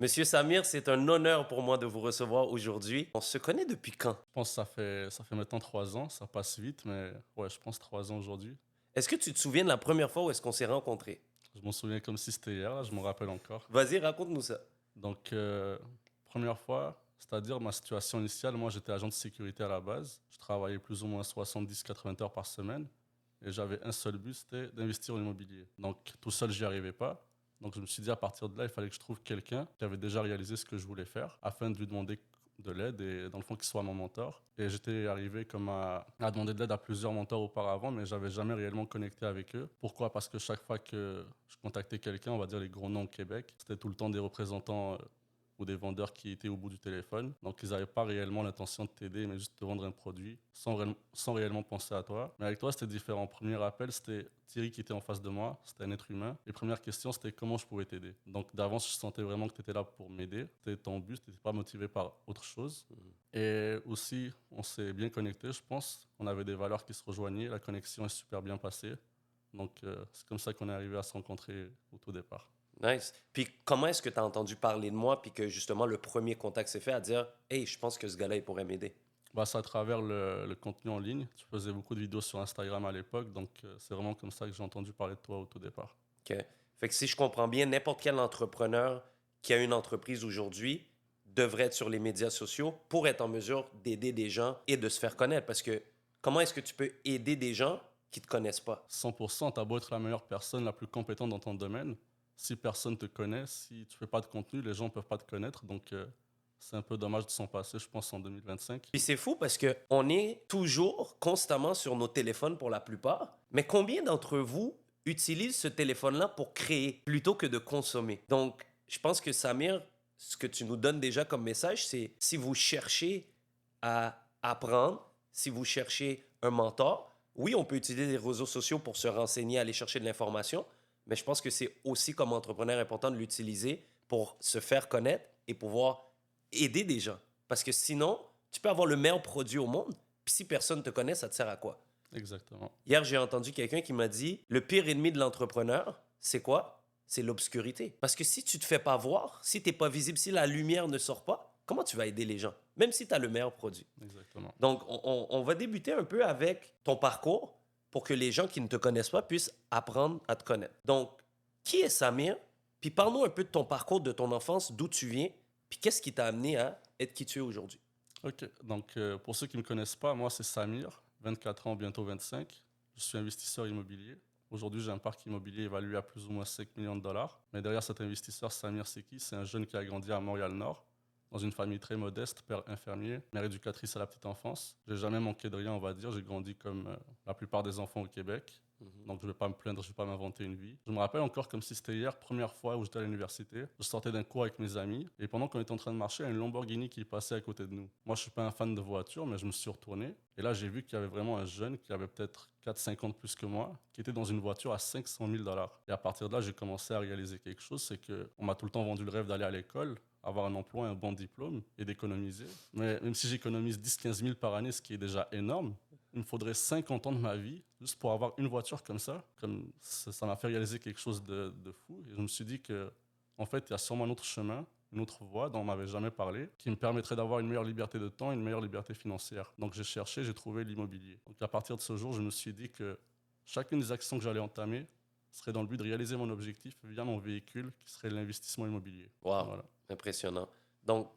Monsieur Samir, c'est un honneur pour moi de vous recevoir aujourd'hui. On se connaît depuis quand? Je pense que ça fait maintenant 3 ans, ça passe vite, mais ouais, je pense 3 ans aujourd'hui. Est-ce que tu te souviens de la première fois où est-ce qu'on s'est rencontrés? Je m'en souviens comme si c'était hier, là, je me rappelle encore. Vas-y, raconte-nous ça. Donc, première fois, c'est-à-dire ma situation initiale, moi j'étais agent de sécurité à la base. Je travaillais plus ou moins 70-80 heures par semaine et j'avais un seul but, c'était d'investir en immobilier. Donc, tout seul, j'y arrivais pas. Donc, je me suis dit à partir de là, il fallait que je trouve quelqu'un qui avait déjà réalisé ce que je voulais faire afin de lui demander de l'aide et dans le fond qu'il soit mon mentor. Et j'étais arrivé comme à demander de l'aide à plusieurs mentors auparavant, mais j'avais jamais réellement connecté avec eux. Pourquoi? Parce que chaque fois que je contactais quelqu'un, on va dire les gros noms au Québec, c'était tout le temps des représentants ou des vendeurs qui étaient au bout du téléphone. Donc, ils n'avaient pas réellement l'intention de t'aider, mais juste de te vendre un produit sans réellement penser à toi. Mais avec toi, c'était différent. Premier appel, c'était Thierry qui était en face de moi. C'était un être humain. Et première question, c'était comment je pouvais t'aider. Donc, d'avance, je sentais vraiment que tu étais là pour m'aider. C'était ton but, tu n'étais pas motivé par autre chose. Et aussi, on s'est bien connecté, je pense. On avait des valeurs qui se rejoignaient. La connexion est super bien passée. Donc, c'est comme ça qu'on est arrivé à se rencontrer au tout départ. Nice. Puis comment est-ce que tu as entendu parler de moi puis que justement le premier contact s'est fait à dire Hey, je pense que ce gars-là, il pourrait m'aider? Bah, c'est à travers le contenu en ligne. Tu faisais beaucoup de vidéos sur Instagram à l'époque, donc c'est vraiment comme ça que j'ai entendu parler de toi au tout départ. OK. Fait que si je comprends bien, n'importe quel entrepreneur qui a une entreprise aujourd'hui devrait être sur les médias sociaux pour être en mesure d'aider des gens et de se faire connaître. Parce que comment est-ce que tu peux aider des gens qui ne te connaissent pas? 100%, t'as beau être la meilleure personne, la plus compétente dans ton domaine, si personne te connaît, si tu fais pas de contenu, les gens ne peuvent pas te connaître, donc c'est un peu dommage de s'en passer, je pense, en 2025. Puis c'est fou parce que on est toujours constamment sur nos téléphones pour la plupart. Mais combien d'entre vous utilisent ce téléphone-là pour créer plutôt que de consommer? Donc, je pense que Samir, ce que tu nous donnes déjà comme message, c'est si vous cherchez à apprendre, si vous cherchez un mentor, oui, on peut utiliser les réseaux sociaux pour se renseigner, aller chercher de l'information, mais je pense que c'est aussi comme entrepreneur important de l'utiliser pour se faire connaître et pouvoir aider des gens. Parce que sinon, tu peux avoir le meilleur produit au monde, puis si personne te connaît, ça te sert à quoi? Exactement. Hier, j'ai entendu quelqu'un qui m'a dit, le pire ennemi de l'entrepreneur, c'est quoi? C'est l'obscurité. Parce que si tu te fais pas voir, si tu n'es pas visible, si la lumière ne sort pas, comment tu vas aider les gens? Même si tu as le meilleur produit. Exactement. Donc, on va débuter un peu avec ton parcours pour que les gens qui ne te connaissent pas puissent apprendre à te connaître. Donc, qui est Samir? Puis parle-nous un peu de ton parcours, de ton enfance, d'où tu viens, puis qu'est-ce qui t'a amené à être qui tu es aujourd'hui? Ok, donc pour ceux qui ne me connaissent pas, moi c'est Samir, 24 ans, bientôt 25. Je suis investisseur immobilier. Aujourd'hui, j'ai un parc immobilier évalué à plus ou moins 5 millions de dollars. Mais derrière cet investisseur, Samir, c'est qui? C'est un jeune qui a grandi à Montréal-Nord, dans une famille très modeste, père infirmier, mère éducatrice à la petite enfance. J'ai jamais manqué de rien, on va dire. J'ai grandi comme la plupart des enfants au Québec. Donc je ne vais pas me plaindre, je ne vais pas m'inventer une vie. Je me rappelle encore comme si c'était hier, première fois où j'étais à l'université. Je sortais d'un cours avec mes amis et pendant qu'on était en train de marcher, il y a une Lamborghini qui passait à côté de nous. Moi, je suis pas un fan de voiture, mais je me suis retourné et là, j'ai vu qu'il y avait vraiment un jeune qui avait peut-être 4-5 ans de plus que moi, qui était dans une voiture à 500 000 dollars. Et à partir de là, j'ai commencé à réaliser quelque chose, c'est que on m'a tout le temps vendu le rêve d'aller à l'école, avoir un emploi, un bon diplôme et d'économiser. Mais même si j'économise 10-15 000 par année, ce qui est déjà énorme, il me faudrait 50 ans de ma vie juste pour avoir une voiture comme ça. Comme ça m'a fait réaliser quelque chose de fou. Et je me suis dit que, en fait, il y a sûrement un autre chemin, une autre voie dont on m'avait jamais parlé, qui me permettrait d'avoir une meilleure liberté de temps, une meilleure liberté financière. Donc j'ai cherché, j'ai trouvé l'immobilier. Donc à partir de ce jour, je me suis dit que chacune des actions que j'allais entamer serait dans le but de réaliser mon objectif via mon véhicule, qui serait l'investissement immobilier. Wow, Voilà. impressionnant. Donc,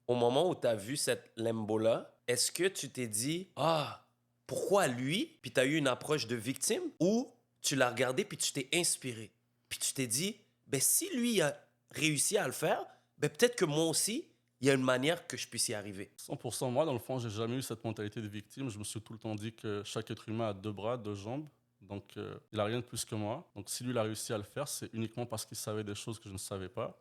au moment où tu as vu cette Lambo-là, est-ce que tu t'es dit, ah, pourquoi lui? Puis tu as eu une approche de victime ou tu l'as regardé puis tu t'es inspiré? Puis tu t'es dit, ben si lui a réussi à le faire, ben peut-être que moi aussi, il y a une manière que je puisse y arriver. 100% moi, dans le fond, j'ai jamais eu cette mentalité de victime. Je me suis tout le temps dit que chaque être humain a deux bras, deux jambes. Donc, il a rien de plus que moi. Donc, si lui, il a réussi à le faire, c'est uniquement parce qu'il savait des choses que je ne savais pas.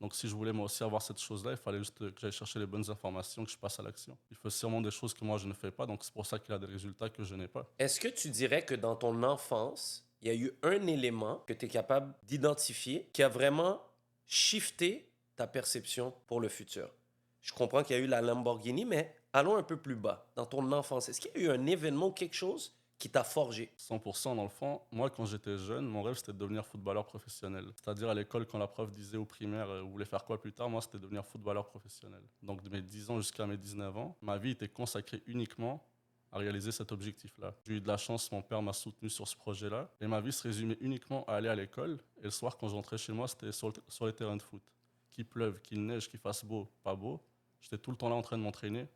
Donc, si je voulais moi aussi avoir cette chose-là, il fallait juste que j'aille chercher les bonnes informations, que je passe à l'action. Il fait sûrement des choses que moi, je ne fais pas. Donc, c'est pour ça qu'il a des résultats que je n'ai pas. Est-ce que tu dirais que dans ton enfance, il y a eu un élément que tu es capable d'identifier qui a vraiment shifté ta perception pour le futur? Je comprends qu'il y a eu la Lamborghini, mais allons un peu plus bas. Dans ton enfance, est-ce qu'il y a eu un événement ou quelque chose qui t'a forgé. 100% dans le fond. Moi, quand j'étais jeune, mon rêve, c'était de devenir footballeur professionnel. C'est-à-dire à l'école, quand la prof disait au primaire, vous voulez faire quoi plus tard, moi, c'était devenir footballeur professionnel. Donc de mes 10 ans jusqu'à mes 19 ans, ma vie était consacrée uniquement à réaliser cet objectif-là. J'ai eu de la chance, mon père m'a soutenu sur ce projet-là. Et ma vie se résumait uniquement à aller à l'école. Et le soir, quand je rentrais chez moi, c'était sur les terrains de foot. Qu'il pleuve, qu'il neige, qu'il fasse beau, pas beau, j'étais tout le temps là en train de m'entraîner,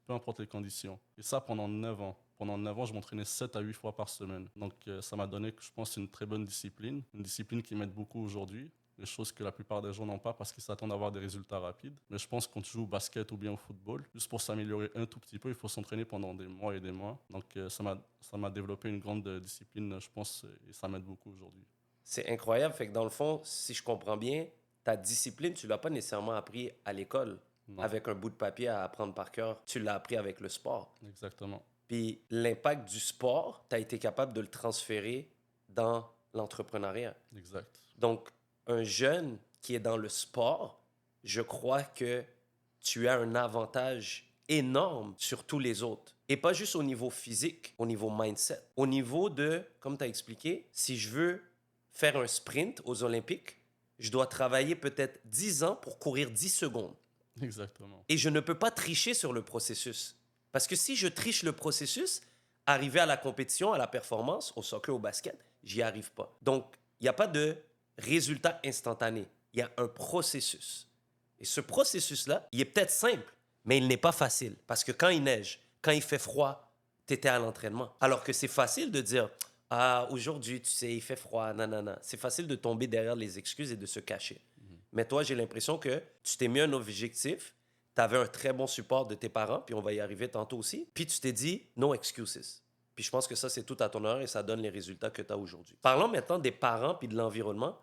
peu importe les conditions. Et ça pendant 9 ans. Pendant 9 ans, je m'entraînais 7 à 8 fois par semaine. Donc ça m'a donné, je pense, une très bonne discipline. Une discipline qui m'aide beaucoup aujourd'hui. Des choses que la plupart des gens n'ont pas parce qu'ils s'attendent à avoir des résultats rapides. Mais je pense que quand tu joues au basket ou bien au football, juste pour s'améliorer un tout petit peu, il faut s'entraîner pendant des mois et des mois. Donc ça m'a développé une grande discipline, je pense, et ça m'aide beaucoup aujourd'hui. C'est incroyable. Fait que dans le fond, si je comprends bien, ta discipline, tu l'as pas nécessairement appris à l'école Non, avec un bout de papier à apprendre par cœur. Tu l'as appris avec le sport. exactement. Puis l'impact du sport, tu as été capable de le transférer dans l'entrepreneuriat. Exact. Donc, un jeune qui est dans le sport, je crois que tu as un avantage énorme sur tous les autres. Et pas juste au niveau physique, au niveau mindset. Au niveau de, comme tu as expliqué, si je veux faire un sprint aux Olympiques, je dois travailler peut-être 10 ans pour courir 10 secondes. Exactement. Et je ne peux pas tricher sur le processus. Parce que si je triche le processus, arriver à la compétition, à la performance, au soccer, au basket, j'y arrive pas. Donc, il n'y a pas de résultat instantané. Il y a un processus. Et ce processus-là, il est peut-être simple, mais il n'est pas facile. Parce que quand il neige, quand il fait froid, tu étais à l'entraînement. Alors que c'est facile de dire, ah, aujourd'hui, tu sais, il fait froid, nanana. C'est facile de tomber derrière les excuses et de se cacher. Mais toi, j'ai l'impression que tu t'es mis un objectif, tu avais un très bon support de tes parents, puis on va y arriver tantôt aussi, puis tu t'es dit no excuses. Puis je pense que ça, c'est tout à ton honneur et ça donne les résultats que tu as aujourd'hui. Parlons maintenant des parents puis de l'environnement.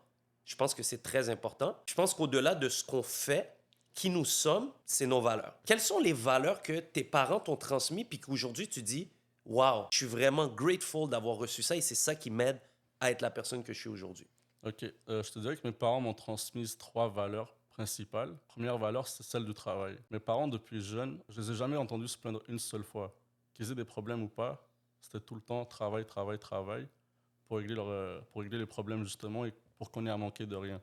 Je pense que c'est très important. Je pense qu'au-delà de ce qu'on fait, qui nous sommes, c'est nos valeurs. Quelles sont les valeurs que tes parents t'ont transmises puis qu'aujourd'hui tu dis wow, je suis vraiment grateful d'avoir reçu ça et c'est ça qui m'aide à être la personne que je suis aujourd'hui. Ok, je te dirais que mes parents m'ont transmis 3 valeurs principales. Première valeur, c'est celle du travail. Mes parents, depuis jeunes, je les ai jamais entendus se plaindre une seule fois. Qu'ils aient des problèmes ou pas, c'était tout le temps travail, travail, travail pour régler les problèmes justement et pour qu'on ait à manquer de rien.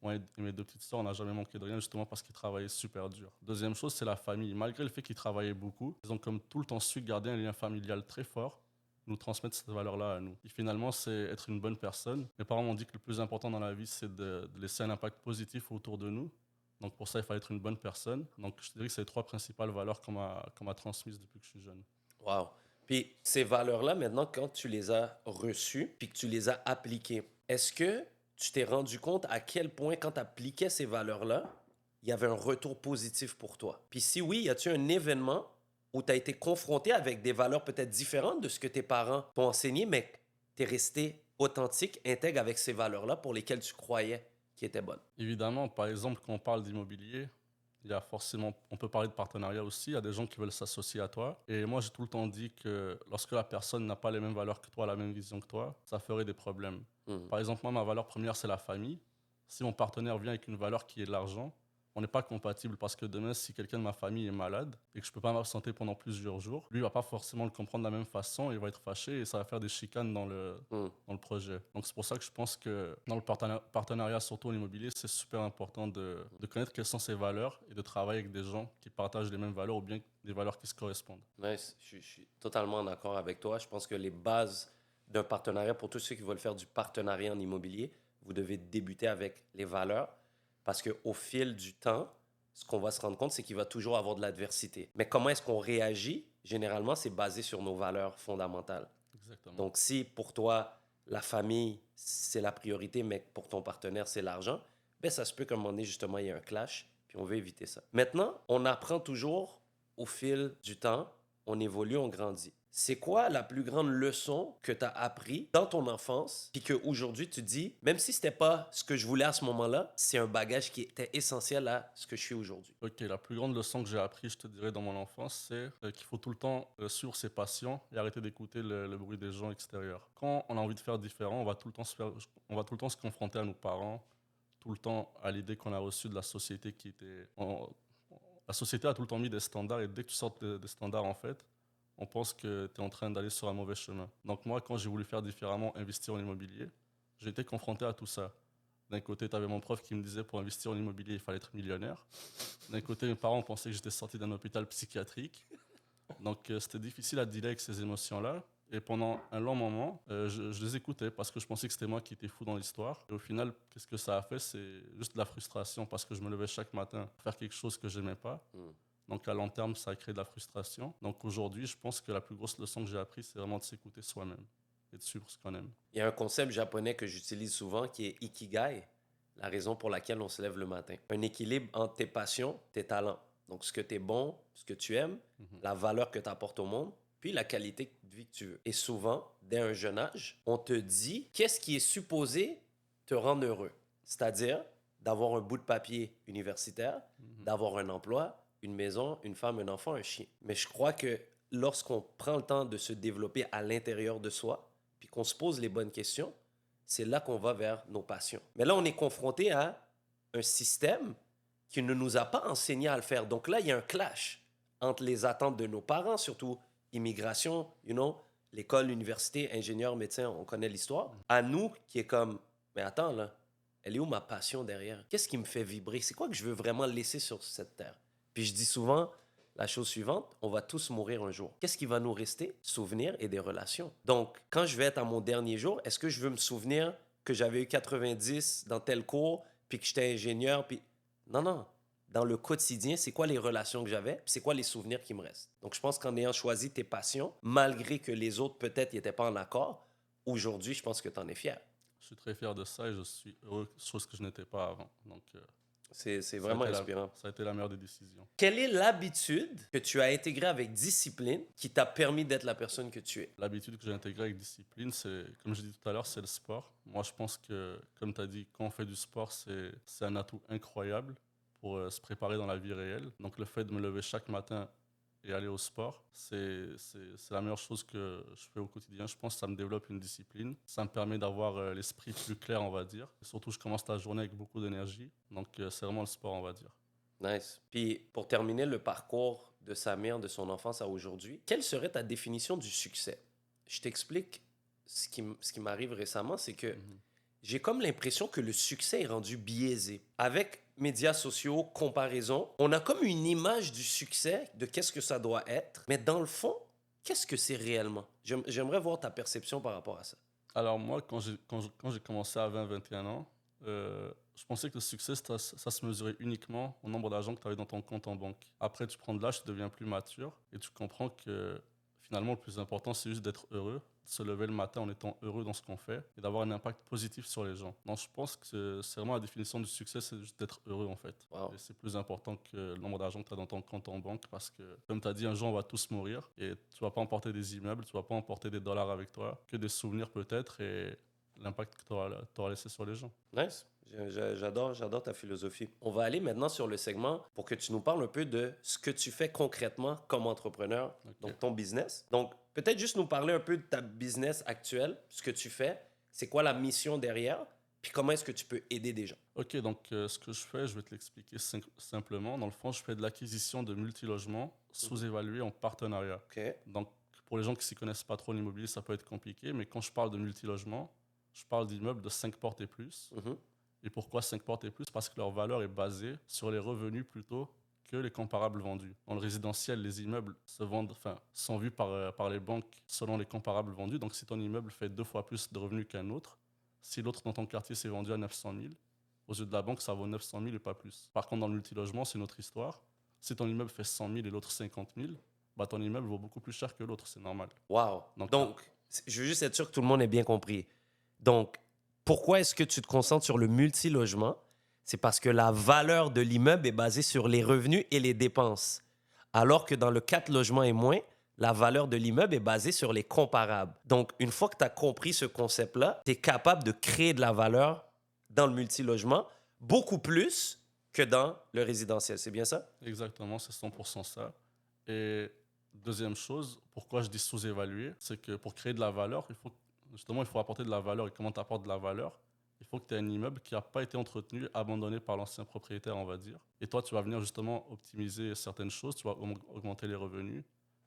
Moi et mes 2 petites sœurs, on n'a jamais manqué de rien justement parce qu'ils travaillaient super dur. Deuxième chose, c'est la famille. Malgré le fait qu'ils travaillaient beaucoup, ils ont comme tout le temps su garder un lien familial très fort, nous transmettre cette valeur-là à nous. Et finalement, c'est être une bonne personne. Mes parents m'ont dit que le plus important dans la vie, c'est de laisser un impact positif autour de nous. Donc pour ça, il fallait être une bonne personne. Donc je dirais que c'est les 3 principales valeurs qu'on m'a transmises depuis que je suis jeune. Wow. Puis ces valeurs-là, maintenant, quand tu les as reçues, puis que tu les as appliquées, est-ce que tu t'es rendu compte à quel point, quand tu appliquais ces valeurs-là, il y avait un retour positif pour toi? Puis si oui, y a-t-il un événement où tu as été confronté avec des valeurs peut-être différentes de ce que tes parents t'ont enseigné, mais tu es resté authentique, intègre avec ces valeurs-là pour lesquelles tu croyais qui étaient bonnes? Évidemment, par exemple, quand on parle d'immobilier, il y a forcément, on peut parler de partenariat aussi, il y a des gens qui veulent s'associer à toi. Et moi, j'ai tout le temps dit que lorsque la personne n'a pas les mêmes valeurs que toi, la même vision que toi, ça ferait des problèmes. Mhm. Par exemple, moi, ma valeur première, c'est la famille. Si mon partenaire vient avec une valeur qui est l'argent, on n'est pas compatible parce que demain, si quelqu'un de ma famille est malade et que je ne peux pas m'absenter pendant plusieurs jours, lui, il va pas forcément le comprendre de la même façon, il va être fâché et ça va faire des chicanes Mhm. dans le projet. Donc c'est pour ça que je pense que dans le partenariat, surtout en immobilier, c'est super important de connaître quelles sont ses valeurs et de travailler avec des gens qui partagent les mêmes valeurs ou bien des valeurs qui se correspondent. Nice. Je suis totalement d'accord avec toi. Je pense que les bases d'un partenariat, pour tous ceux qui veulent faire du partenariat en immobilier, vous devez débuter avec les valeurs parce qu'au fil du temps, ce qu'on va se rendre compte, c'est qu'il va toujours avoir de l'adversité. Mais comment est-ce qu'on réagit? Généralement, c'est basé sur nos valeurs fondamentales. Exactement. Donc, si pour toi, la famille, c'est la priorité, mais que pour ton partenaire, c'est l'argent, ben ça se peut qu'à un moment donné, justement, il y ait un clash, puis on veut éviter ça. Maintenant, on apprend toujours au fil du temps, on évolue, on grandit. C'est quoi la plus grande leçon que tu as appris dans ton enfance, puis qu'aujourd'hui tu dis, même si c'était pas ce que je voulais à ce moment-là, c'est un bagage qui était essentiel à ce que je suis aujourd'hui? Ok, la plus grande leçon que j'ai appris, je te dirais, dans mon enfance, c'est qu'il faut tout le temps suivre ses passions et arrêter d'écouter le bruit des gens extérieurs. Quand on a envie de faire différent, on va tout le temps on va tout le temps se confronter à nos parents, tout le temps à l'idée qu'on a reçue de la société qui était... la société a tout le temps mis des standards et dès que tu sors des standards, en fait, on pense que tu es en train d'aller sur un mauvais chemin. Donc moi, quand j'ai voulu faire différemment, investir en immobilier, j'ai été confronté à tout ça. D'un côté, tu avais mon prof qui me disait pour investir en immobilier, il fallait être millionnaire. D'un côté, mes parents pensaient que j'étais sorti d'un hôpital psychiatrique. Donc c'était difficile à dealer avec ces émotions-là. Et pendant un long moment, je les écoutais parce que je pensais que c'était moi qui étais fou dans l'histoire. Et au final, qu'est-ce que ça a fait? C'est juste de la frustration parce que je me levais chaque matin pour faire quelque chose que je n'aimais pas. Hmm. Donc à long terme, ça a créé de la frustration. Donc aujourd'hui, je pense que la plus grosse leçon que j'ai apprise, c'est vraiment de s'écouter soi-même et de suivre ce qu'on aime. Il y a un concept japonais que j'utilise souvent qui est Ikigai, la raison pour laquelle on se lève le matin. Un équilibre entre tes passions, tes talents. Donc, ce que tu es bon, ce que tu aimes, la valeur que tu apportes au monde, puis la qualité de vie que tu veux. Et souvent, dès un jeune âge, on te dit qu'est-ce qui est supposé te rendre heureux. C'est-à-dire d'avoir un bout de papier universitaire, d'avoir un emploi, une maison, une femme, un enfant, un chien. Mais je crois que lorsqu'on prend le temps de se développer à l'intérieur de soi, puis qu'on se pose les bonnes questions, c'est là qu'on va vers nos passions. Mais là, on est confronté à un système qui ne nous a pas enseigné à le faire. Donc là, il y a un clash entre les attentes de nos parents, surtout immigration, l'école, l'université, ingénieur, médecin, on connaît l'histoire, à nous qui est comme, mais attends là, elle est où ma passion derrière? Qu'est-ce qui me fait vibrer? C'est quoi que je veux vraiment laisser sur cette terre? Puis je dis souvent, la chose suivante, on va tous mourir un jour. Qu'est-ce qui va nous rester? Souvenirs et des relations. Donc, quand je vais être à mon dernier jour, est-ce que je veux me souvenir que j'avais eu 90 dans tel cours, puis que j'étais ingénieur, puis... Non, non. Dans le quotidien, c'est quoi les relations que j'avais, puis c'est quoi les souvenirs qui me restent. Donc, je pense qu'en ayant choisi tes passions, malgré que les autres peut-être n'étaient pas en accord, aujourd'hui, je pense que tu en es fier. Je suis très fier de ça et je suis heureux, chose que je n'étais pas avant. Donc C'est ça a vraiment été inspirant. ça a été la meilleure des décisions. Quelle est l'habitude que tu as intégrée avec discipline qui t'a permis d'être la personne que tu es? L'habitude que j'ai intégrée avec discipline, c'est, comme je dit tout à l'heure, c'est le sport. Moi, je pense que, comme tu as dit, quand on fait du sport, c'est un atout incroyable pour se préparer dans la vie réelle. Donc, le fait de me lever chaque matin et aller au sport, c'est la meilleure chose que je fais au quotidien. Je pense que ça me développe une discipline. Ça me permet d'avoir l'esprit plus clair, on va dire. Et surtout, je commence la journée avec beaucoup d'énergie. Donc, c'est vraiment le sport, on va dire. Nice. Puis, pour terminer le parcours de Samir, de son enfance à aujourd'hui, quelle serait ta définition du succès? Je t'explique ce qui m'arrive récemment, c'est que j'ai comme l'impression que le succès est rendu biaisé. Avec médias sociaux, comparaison, on a comme une image du succès, de qu'est-ce que ça doit être, mais dans le fond, qu'est-ce que c'est réellement? J'aimerais voir ta perception par rapport à ça. Alors moi, quand j'ai commencé à 20-21 ans, je pensais que le succès, ça se mesurait uniquement au nombre d'argent que tu avais dans ton compte en banque. Après, tu prends de l'âge, tu deviens plus mature et tu comprends que finalement, le plus important, c'est juste d'être heureux, de se lever le matin en étant heureux dans ce qu'on fait et d'avoir un impact positif sur les gens. Donc je pense que c'est vraiment la définition du succès, c'est juste d'être heureux en fait. Wow. Et c'est plus important que le nombre d'argent que tu as dans ton compte en banque parce que, comme tu as dit, un jour, on va tous mourir et tu vas pas emporter des immeubles, tu vas pas emporter des dollars avec toi, que des souvenirs peut-être et l'impact que tu auras laissé sur les gens. Nice. J'adore ta philosophie. On va aller maintenant sur le segment pour que tu nous parles un peu de ce que tu fais concrètement comme entrepreneur, Ok. donc ton business. Donc, peut-être juste nous parler un peu de ta business actuelle, ce que tu fais, c'est quoi la mission derrière, puis comment est-ce que tu peux aider des gens. Ok, donc ce que je fais, je vais te l'expliquer simplement. Dans le fond, je fais de l'acquisition de multilogements sous-évalués en partenariat. OK. Donc, pour les gens qui ne s'y connaissent pas trop en immobilier, ça peut être compliqué, mais quand je parle de multilogements, je parle d'immeubles de 5 portes et plus. Mhm. Et pourquoi 5 portes et plus? Parce que leur valeur est basée sur les revenus plutôt que les comparables vendus. Dans le résidentiel, les immeubles sont vus par les banques selon les comparables vendus. Donc, si ton immeuble fait 2 fois plus de revenus qu'un autre, si l'autre dans ton quartier s'est vendu à 900 000, aux yeux de la banque, ça vaut 900 000 et pas plus. Par contre, dans le multilogement, c'est une autre histoire. Si ton immeuble fait 100 000 et l'autre 50 000, bah, ton immeuble vaut beaucoup plus cher que l'autre, c'est normal. Wow. Donc, Donc, je veux juste être sûr que tout le monde ait bien compris. Donc, pourquoi est-ce que tu te concentres sur le multilogement? C'est parce que la valeur de l'immeuble est basée sur les revenus et les dépenses. Alors que dans le 4 logements et moins, la valeur de l'immeuble est basée sur les comparables. Donc, une fois que tu as compris ce concept-là, tu es capable de créer de la valeur dans le multilogement beaucoup plus que dans le résidentiel. C'est bien ça? exactement, c'est 100% ça. Et deuxième chose, pourquoi je dis sous-évaluer, c'est que pour créer de la valeur, il faut apporter de la valeur. Et comment tu apportes de la valeur? Il faut que tu aies un immeuble qui n'a pas été entretenu, abandonné par l'ancien propriétaire, on va dire. Et toi, tu vas venir justement optimiser certaines choses, tu vas augmenter les revenus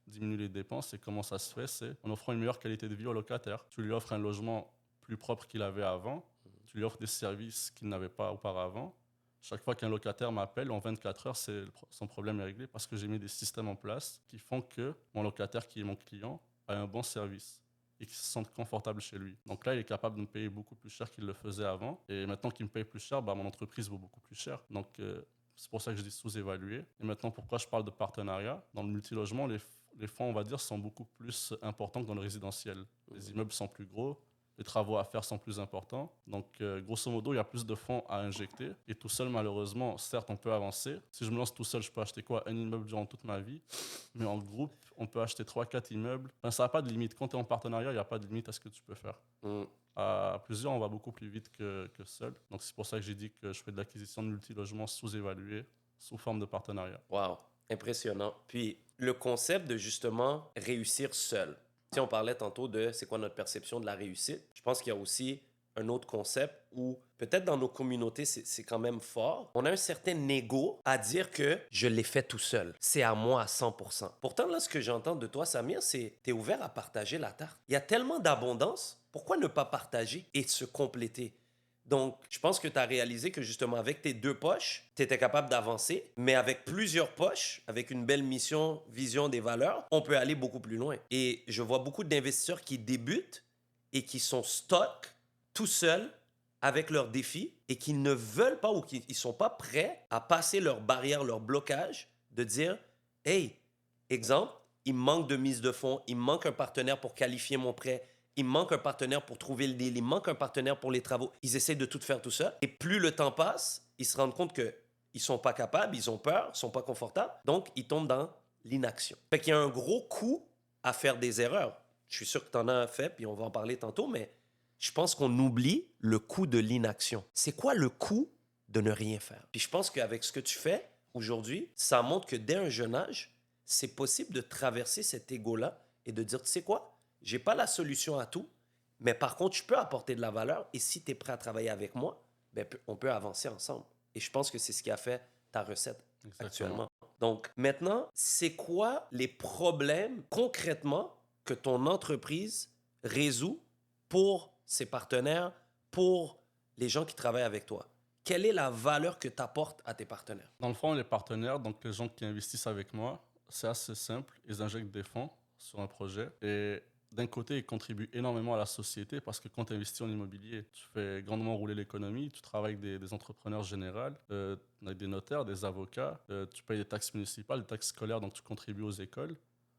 diminue les dépenses. Et comment ça se fait? C'est en offrant une meilleure qualité de vie au locataire. Tu lui offres un logement plus propre qu'il avait avant. Tu lui offres des services qu'il n'avait pas auparavant. Chaque fois qu'un locataire m'appelle, en 24 heures, son problème est réglé parce que j'ai mis des systèmes en place qui font que mon locataire, qui est mon client, a un bon service et qu'il se sente confortable chez lui. Donc là, il est capable de me payer beaucoup plus cher qu'il le faisait avant. Et maintenant qu'il me paye plus cher, mon entreprise vaut beaucoup plus cher. Donc c'est pour ça que je dis sous-évalué. Et maintenant, pourquoi je parle de partenariat? Dans le multilogement, les fonds, on va dire, sont beaucoup plus importants que dans le résidentiel. Les immeubles sont plus gros, les travaux à faire sont plus importants. Donc, grosso modo, il y a plus de fonds à injecter. Et tout seul, malheureusement, certes, on peut avancer. Si je me lance tout seul, je peux acheter quoi? Un immeuble durant toute ma vie. Mais en groupe, on peut acheter 3, 4 immeubles. Enfin, ça n'a pas de limite. Quand tu es en partenariat, il n'y a pas de limite à ce que tu peux faire. À plusieurs, on va beaucoup plus vite que seul. Donc, c'est pour ça que j'ai dit que je fais de l'acquisition de multilogements sous-évalués, sous forme de partenariat. Wow, impressionnant. Puis, le concept de justement réussir seul. Si on parlait tantôt de c'est quoi notre perception de la réussite, je pense qu'il y a aussi un autre concept où peut-être dans nos communautés, c'est quand même fort. On a un certain ego à dire que je l'ai fait tout seul. C'est à moi à 100%. Pourtant, là, ce que j'entends de toi, Samir, c'est tu es ouvert à partager la tarte. Il y a tellement d'abondance. Pourquoi ne pas partager et se compléter? Donc, je pense que tu as réalisé que justement, avec tes 2 poches, tu étais capable d'avancer, mais avec plusieurs poches, avec une belle mission, vision des valeurs, on peut aller beaucoup plus loin. Et je vois beaucoup d'investisseurs qui débutent et qui sont stuck tout seuls avec leurs défis et qui ne veulent pas ou qui ne sont pas prêts à passer leurs barrières, leurs blocages, de dire, hey, exemple, il me manque de mise de fonds, il me manque un partenaire pour qualifier mon prêt, il me manque un partenaire pour trouver le deal, il me manque un partenaire pour les travaux. Ils essaient de tout faire tout seul. Et plus le temps passe, ils se rendent compte qu'ils ne sont pas capables, ils ont peur, ils ne sont pas confortables. Donc, ils tombent dans l'inaction. Fait qu'il y a un gros coût à faire des erreurs. Je suis sûr que tu en as fait, puis on va en parler tantôt, mais je pense qu'on oublie le coût de l'inaction. C'est quoi le coût de ne rien faire? Puis je pense qu'avec ce que tu fais aujourd'hui, ça montre que dès un jeune âge, c'est possible de traverser cet égo-là et de dire, tu sais quoi? J'ai pas la solution à tout, mais par contre, je peux apporter de la valeur et si tu es prêt à travailler avec moi, ben, on peut avancer ensemble. Et je pense que c'est ce qui a fait ta recette actuellement. Donc, maintenant, c'est quoi les problèmes concrètement que ton entreprise résout pour ses partenaires, pour les gens qui travaillent avec toi? Quelle est la valeur que tu apportes à tes partenaires? Dans le fond, les partenaires, donc les gens qui investissent avec moi, c'est assez simple. Ils injectent des fonds sur un projet et d'un côté, ils contribuent énormément à la société parce que quand tu investis en immobilier, tu fais grandement rouler l'économie, tu travailles avec des entrepreneurs généraux, avec des notaires, des avocats, tu payes des taxes municipales, des taxes scolaires, donc tu contribues aux écoles.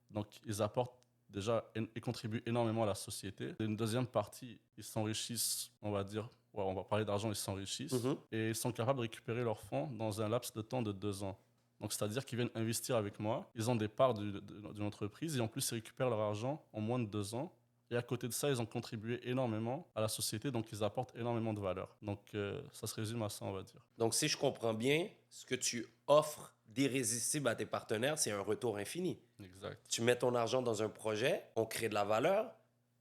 Donc, ils apportent déjà et contribuent énormément à la société. Et une deuxième partie, ils s'enrichissent, on va dire, on va parler d'argent, ils s'enrichissent et ils sont capables de récupérer leurs fonds dans un laps de temps de 2 ans. Donc, c'est-à-dire qu'ils viennent investir avec moi, ils ont des parts d'une entreprise et en plus, ils récupèrent leur argent en moins de 2 ans. Et à côté de ça, ils ont contribué énormément à la société, donc ils apportent énormément de valeur. Donc, ça se résume à ça, on va dire. Donc, si je comprends bien, ce que tu offres d'irrésistible à tes partenaires, c'est un retour infini. Exact. Tu mets ton argent dans un projet, on crée de la valeur,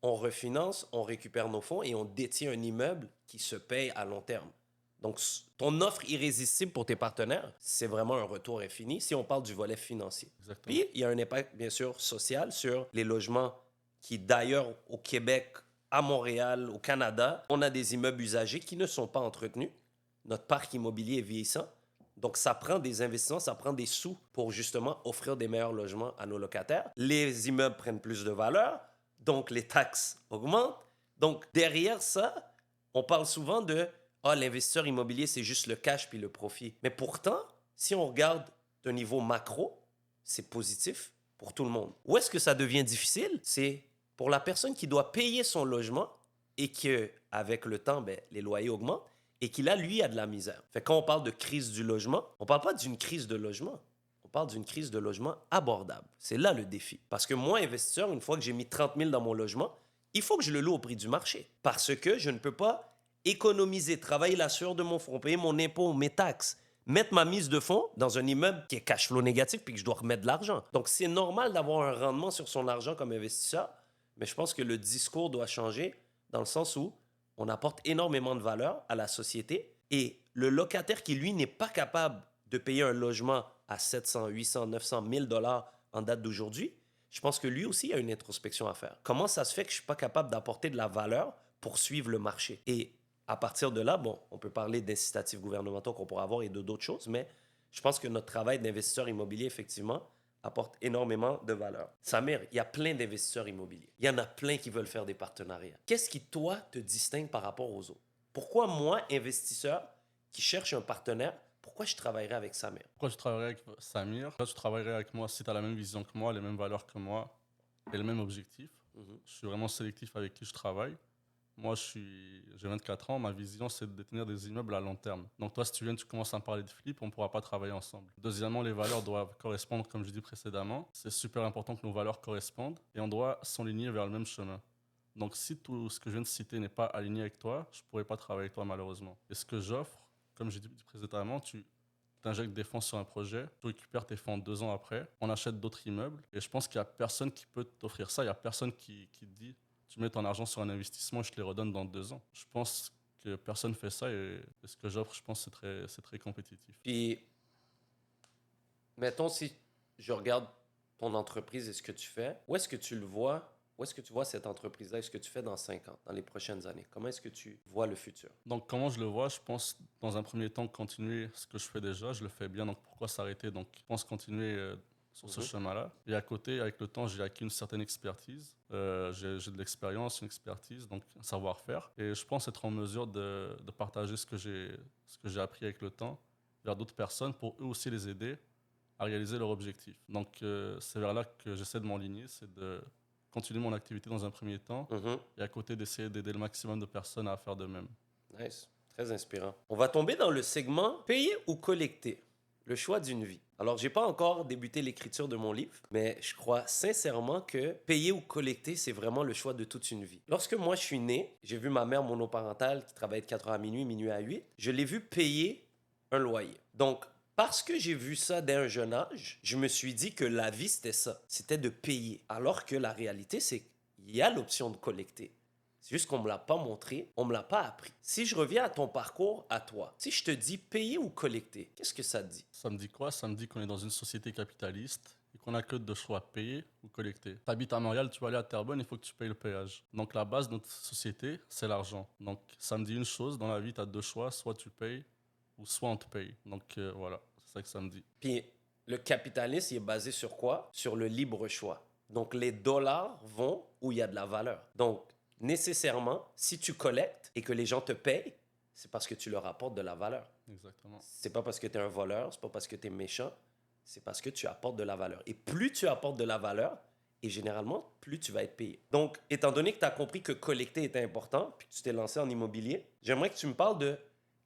on refinance, on récupère nos fonds et on détient un immeuble qui se paye à long terme. Donc, ton offre irrésistible pour tes partenaires, c'est vraiment un retour infini si on parle du volet financier. Exactement. Puis, il y a un impact, bien sûr, social sur les logements qui, d'ailleurs, au Québec, à Montréal, au Canada, on a des immeubles usagés qui ne sont pas entretenus. Notre parc immobilier est vieillissant. Donc, ça prend des investissements, ça prend des sous pour justement offrir des meilleurs logements à nos locataires. Les immeubles prennent plus de valeur, donc les taxes augmentent. Donc, derrière ça, on parle souvent de l'investisseur immobilier, c'est juste le cash puis le profit. Mais pourtant, si on regarde d'un niveau macro, c'est positif pour tout le monde. Où est-ce que ça devient difficile? C'est pour la personne qui doit payer son logement et qu'avec le temps, les loyers augmentent et qui, là, lui, a de la misère. Fait que quand on parle de crise du logement, on ne parle pas d'une crise de logement. On parle d'une crise de logement abordable. C'est là le défi. Parce que moi, investisseur, une fois que j'ai mis 30 000 dans mon logement, il faut que je le loue au prix du marché. Parce que je ne peux pas économiser, travailler la sueur de mon front, payer mon impôt, mes taxes, mettre ma mise de fonds dans un immeuble qui est cash flow négatif puis que je dois remettre de l'argent. Donc, c'est normal d'avoir un rendement sur son argent comme investisseur, mais je pense que le discours doit changer dans le sens où on apporte énormément de valeur à la société et le locataire qui, lui, n'est pas capable de payer un logement à 700, 800, 900, 1000 $ en date d'aujourd'hui, je pense que lui aussi a une introspection à faire. Comment ça se fait que je suis pas capable d'apporter de la valeur pour suivre le marché? Et à partir de là, bon, on peut parler d'incitatifs gouvernementaux qu'on pourrait avoir et de d'autres choses, mais je pense que notre travail d'investisseur immobilier, effectivement, apporte énormément de valeur. Samir, il y a plein d'investisseurs immobiliers. Il y en a plein qui veulent faire des partenariats. Qu'est-ce qui, toi, te distingue par rapport aux autres? Pourquoi moi, investisseur qui cherche un partenaire, pourquoi je travaillerais avec Samir? Pourquoi tu travaillerais avec Samir? Là, tu travaillerais avec moi si tu as la même vision que moi, les mêmes valeurs que moi et le même objectif. Mhm. Je suis vraiment sélectif avec qui je travaille. Moi, j'ai 24 ans. Ma vision, c'est de détenir des immeubles à long terme. Donc, toi, si tu viens, tu commences à me parler de flip, on ne pourra pas travailler ensemble. Deuxièmement, les valeurs doivent correspondre, comme je dis précédemment. C'est super important que nos valeurs correspondent et on doit s'enligner vers le même chemin. Donc, si tout ce que je viens de citer n'est pas aligné avec toi, je ne pourrai pas travailler avec toi, malheureusement. Et ce que j'offre, comme j'ai dit précédemment, tu injectes des fonds sur un projet, tu récupères tes fonds 2 ans après, on achète d'autres immeubles. Et je pense qu'il n'y a personne qui peut t'offrir ça. Il n'y a personne qui te dit tu mets ton argent sur un investissement et je te les redonne dans 2 ans. Je pense que personne ne fait ça et ce que j'offre, je pense, c'est très compétitif. Puis, mettons, si je regarde ton entreprise et ce que tu fais, où est-ce que tu le vois? Où est-ce que tu vois cette entreprise-là? Est-ce que tu fais dans 5 ans, dans les prochaines années? Comment est-ce que tu vois le futur? Donc, comment je le vois? Je pense, dans un premier temps, continuer ce que je fais déjà. Je le fais bien, donc pourquoi s'arrêter? Donc, je pense continuer sur ce chemin-là. Et à côté, avec le temps, j'ai acquis une certaine expertise. J'ai de l'expérience, une expertise, donc un savoir-faire. Et je pense être en mesure de partager ce que j'ai appris avec le temps vers d'autres personnes pour eux aussi les aider à réaliser leur objectif. Donc, c'est vers là que j'essaie de m'enligner, c'est de continuer mon activité dans un premier temps Mhm. et à côté d'essayer d'aider le maximum de personnes à faire de même. Nice. Très inspirant. On va tomber dans le segment payer ou collecter. Le choix d'une vie. Alors, j'ai pas encore débuté l'écriture de mon livre, mais je crois sincèrement que payer ou collecter, c'est vraiment le choix de toute une vie. Lorsque moi je suis né, j'ai vu ma mère monoparentale qui travaillait de 4 heures à minuit, minuit à 8. Je l'ai vu payer un loyer. Donc, parce que j'ai vu ça dès un jeune âge, je me suis dit que la vie, c'était ça. C'était de payer. Alors que la réalité, c'est qu'il y a l'option de collecter. C'est juste qu'on ne me l'a pas montré, on ne me l'a pas appris. Si je reviens à ton parcours, à toi, si je te dis payer ou collecter, qu'est-ce que ça te dit? Ça me dit quoi? Ça me dit qu'on est dans une société capitaliste et qu'on a que deux choix, payer ou collecter. Tu habites à Montréal, tu vas aller à Terrebonne, il faut que tu payes le péage. Donc la base de notre société, c'est l'argent. Donc ça me dit une chose, dans la vie, tu as deux choix, soit tu payes ou soit on te paye. Donc voilà, c'est ça que ça me dit. Puis le capitalisme, il est basé sur quoi? Sur le libre choix. Donc les dollars vont où il y a de la valeur. Donc nécessairement, si tu collectes et que les gens te payent, c'est parce que tu leur apportes de la valeur. Exactement. C'est pas parce que tu es un voleur, c'est pas parce que tu es méchant, c'est parce que tu apportes de la valeur. Et plus tu apportes de la valeur, et généralement, plus tu vas être payé. Donc, étant donné que tu as compris que collecter était important, puis que tu t'es lancé en immobilier, j'aimerais que tu me parles de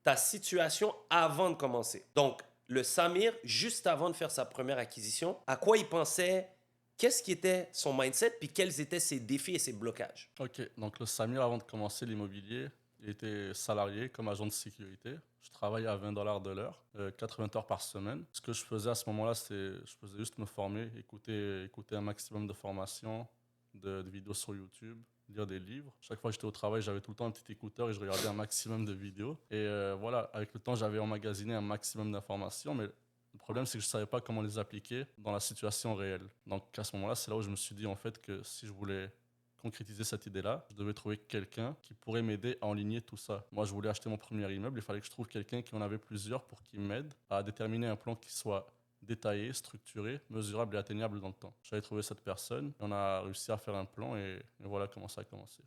ta situation avant de commencer. Donc, le Samir, juste avant de faire sa première acquisition, à quoi il pensait, qu'est-ce qui était son mindset, puis quels étaient ses défis et ses blocages. Ok, donc le Samir, avant de commencer l'immobilier, il était salarié comme agent de sécurité. Je travaillais à 20 dollars de l'heure, 80 heures par semaine. Ce que je faisais à ce moment-là, c'est je faisais juste me former, écouter un maximum de formations, de vidéos sur YouTube, lire des livres. Chaque fois que j'étais au travail, j'avais tout le temps un petit écouteur et je regardais un maximum de vidéos. Et voilà, avec le temps, j'avais emmagasiné un maximum d'informations, mais le problème, c'est que je ne savais pas comment les appliquer dans la situation réelle. Donc à ce moment-là, c'est là où je me suis dit en fait que si je voulais concrétiser cette idée-là, je devais trouver quelqu'un qui pourrait m'aider à enligner tout ça. Moi, je voulais acheter mon premier immeuble, il fallait que je trouve quelqu'un qui en avait plusieurs pour qu'il m'aide à déterminer un plan qui soit détaillé, structuré, mesurable et atteignable dans le temps. J'avais trouvé cette personne, et on a réussi à faire un plan et voilà comment ça a commencé.